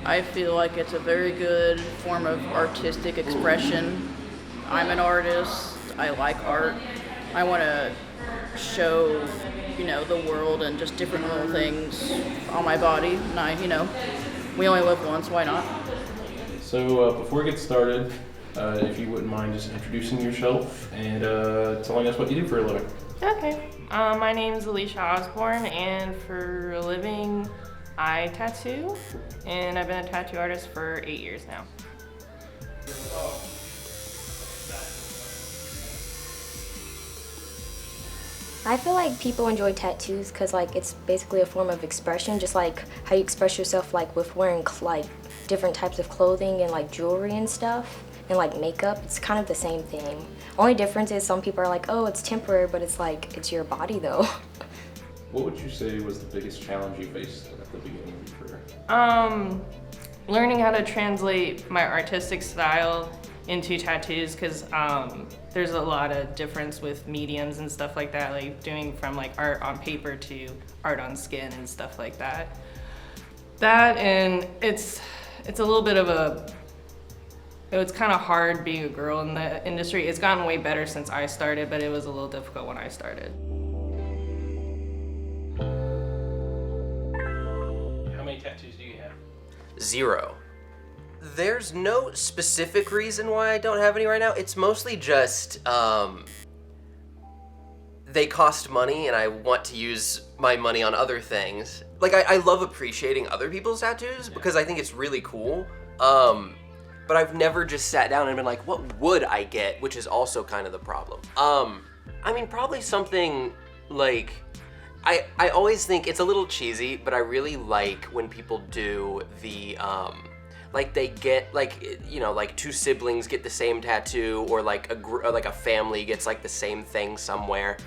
I feel like it's a very good form of artistic expression. I'm an artist. I like art. I want to show, the world and just different little things on my body. And we only live once, why not? So before we get started, if you wouldn't mind just introducing yourself and telling us what you do for a living. Okay. My name is Alicia Osborne, and for a living, I tattoo, and I've been a tattoo artist for 8 years now. I feel like people enjoy tattoos because it's basically a form of expression, just like how you express yourself with wearing different types of clothing and jewelry and stuff and makeup. It's kind of the same thing. Only difference is some people are like, oh, it's temporary, but it's it's your body though. What would you say was the biggest challenge you faced at the beginning of your career? Learning how to translate my artistic style into tattoos, because there's a lot of difference with mediums and stuff like that, doing from art on paper to art on skin and stuff like that. And it's a little bit of it's kind of hard being a girl in the industry. It's gotten way better since I started, but it was a little difficult when I started. How many tattoos do you have? 0. There's no specific reason why I don't have any right now. It's mostly just they cost money and I want to use my money on other things. I love appreciating other people's tattoos because I think it's really cool. But I've never just sat down and been like, what would I get? Which is also kind of the problem. Probably something I always think it's a little cheesy, but I really like when people do the they get 2 siblings get the same tattoo, or a family gets the same thing somewhere.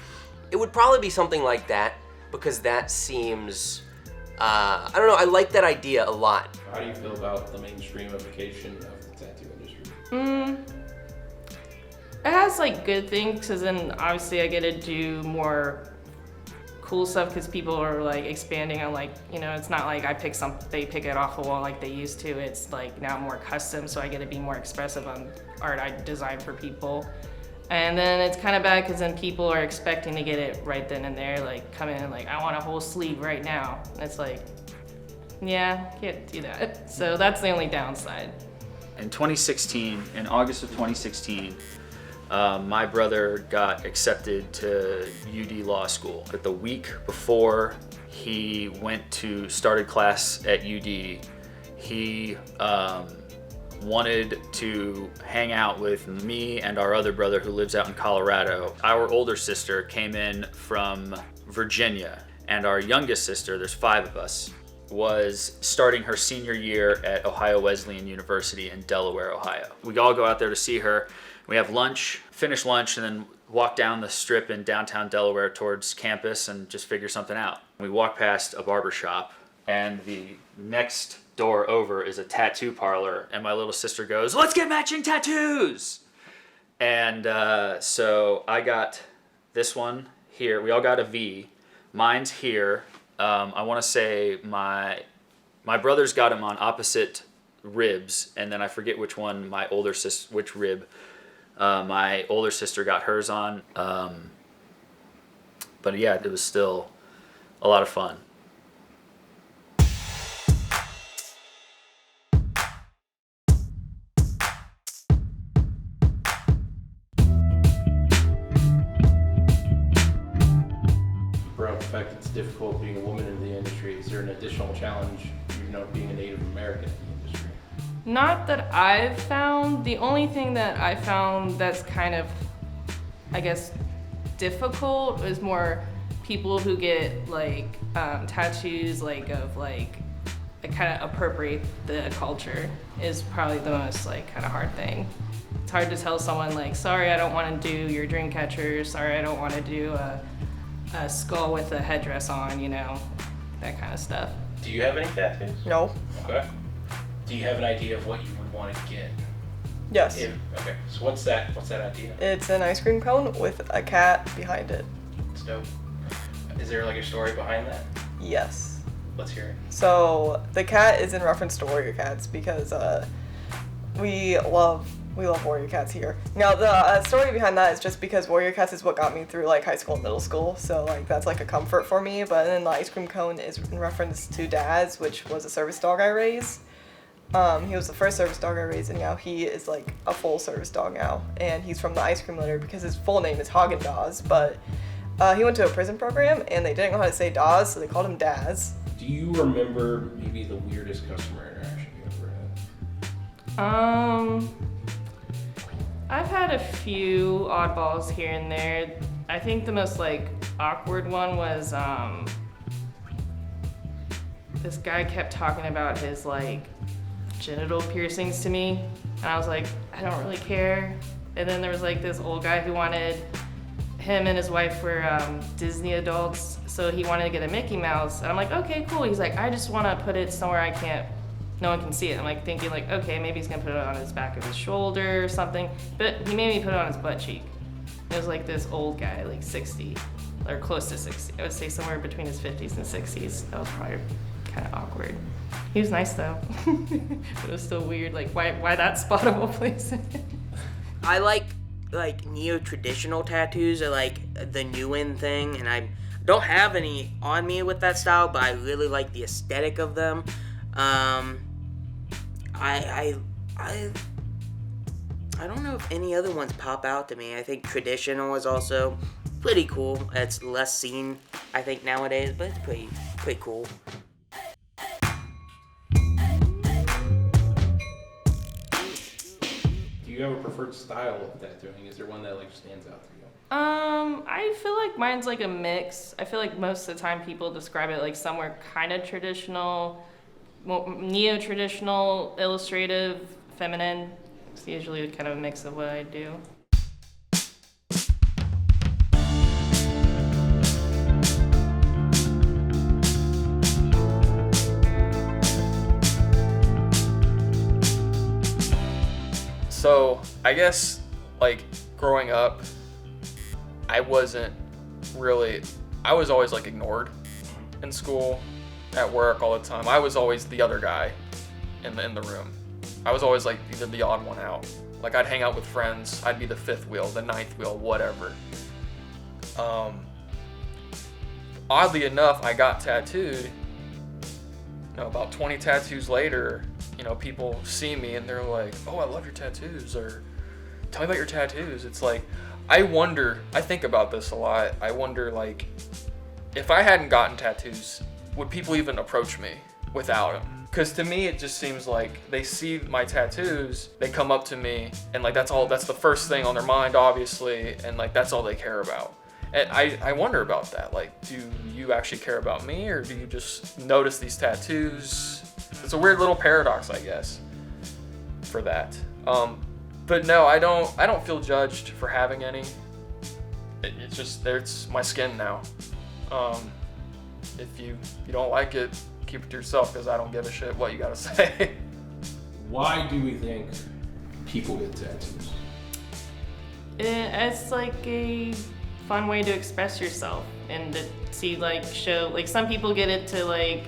It would probably be something like that, because that seems I don't know, I like that idea a lot. How do you feel about the mainstreamification of the tattoo industry? It has good things, because then obviously I get to do more cool stuff, because people are expanding on it's not they pick it off the wall like they used to. It's now more custom, so I get to be more expressive on art I design for people. And then it's kind of bad, because then people are expecting to get it right then and there, come in and I want a whole sleeve right now. And it's yeah, can't do that. So that's the only downside. In August of 2016, my brother got accepted to UD Law School. But the week before he started class at UD, he wanted to hang out with me and our other brother who lives out in Colorado. Our older sister came in from Virginia, and our youngest sister, there's 5 of us, was starting her senior year at Ohio Wesleyan University in Delaware, Ohio. We all go out there to see her. We have lunch, finish lunch, and then walk down the strip in downtown Delaware towards campus and just figure something out. We walk past a barber shop, and the next door over is a tattoo parlor, and my little sister goes, "Let's get matching tattoos!" And so I got this one here. We all got a V. Mine's here. I want to say my brother's got him on opposite ribs, and then I forget which one which rib my older sister got hers on. But yeah, it was still a lot of fun. The fact it's difficult being a woman in the industry. Is there an additional challenge, being a Native American in the industry? Not that I've found. The only thing that I found that's kind of, I guess, difficult is more people who get tattoos that kind of appropriate the culture is probably the most kind of hard thing. It's hard to tell someone sorry, I don't want to do your dream catcher. Sorry, I don't want to do a skull with a headdress on, that kind of stuff. Do you have any tattoos? No. Okay. Do you have an idea of what you would want to get? Yes. Okay. So what's that idea? It's an ice cream cone with a cat behind it. It's dope. Is there a story behind that? Yes. Let's hear it. So the cat is in reference to warrior cats because we love warrior cats here. Now the story behind that is just because warrior cats is what got me through like high school and middle school, so like that's like a comfort for me. But then the ice cream cone is in reference to Daz, which was a service dog I raised. He was the first service dog I raised, and now he is like a full service dog now, and he's from the ice cream litter because his full name is Haagen-Dazs, but he went to a prison program and they didn't know how to say Daz, so they called him Daz. Do you remember maybe the weirdest customer interaction you ever had? I've had a few oddballs here and there. I think the most like awkward one was this guy kept talking about his like genital piercings to me, and I was like, I don't really care. And then there was like this old guy who wanted, him and his wife were Disney adults, so he wanted to get a Mickey Mouse, and I'm like, okay, cool. He's like, I just want to put it somewhere no one can see it. I'm like thinking like, okay, maybe he's gonna put it on his back of his shoulder or something, but he made me put it on his butt cheek. It was like this old guy, like 60, or close to 60. I would say somewhere between his 50s and 60s. That was probably kind of awkward. He was nice though. It was still weird, like why that spot of all places? I like neo-traditional tattoos are like the new in thing, and I don't have any on me with that style, but I really like the aesthetic of them. I don't know if any other ones pop out to me. I think traditional is also pretty cool. It's less seen, I think, nowadays, but it's pretty cool. Do you have a preferred style of tattooing? Is there one that like stands out to you? I feel like mine's like a mix. I feel like most of the time people describe it like somewhere kind of traditional, neo-traditional, illustrative, feminine. It's usually kind of a mix of what I do. So I guess like growing up, I was always like ignored in school, at work, all the time. I was always the other guy in the room. I was always like either the odd one out. Like I'd hang out with friends, I'd be the fifth wheel, the ninth wheel, whatever. Oddly enough, I got tattooed. About 20 tattoos later, people see me and they're like, oh, I love your tattoos, or tell me about your tattoos. It's like, I think about this a lot. I wonder, like, if I hadn't gotten tattoos, would people even approach me without them? Because to me, it just seems like they see my tattoos, they come up to me, and like that's the first thing on their mind, obviously, and like that's all they care about. And I wonder about that. Like, do you actually care about me, or do you just notice these tattoos? It's a weird little paradox, I guess, for that. But no, I don't feel judged for having any. It's my skin now. If you don't like it, keep it to yourself, because I don't give a shit what you gotta say. Why do we think people get tattoos? It's like a fun way to express yourself and to see, like, show, like, some people get it to, like,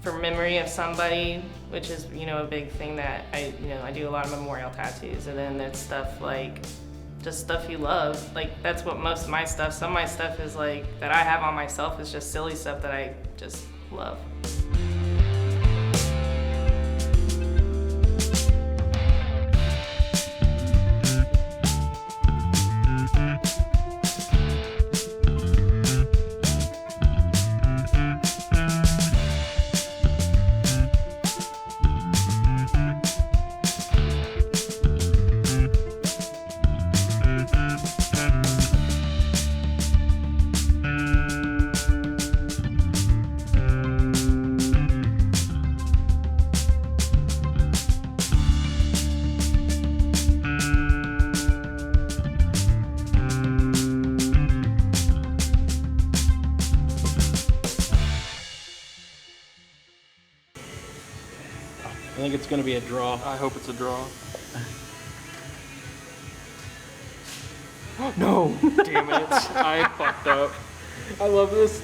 for memory of somebody, which is, a big thing that I do a lot of memorial tattoos, and then it's stuff like just stuff you love. Like, that's what most of my stuff, some of my stuff is like, that I have on myself is just silly stuff that I just love. I think it's going to be a draw. I hope it's a draw. No! Damn it. I fucked up. I love this.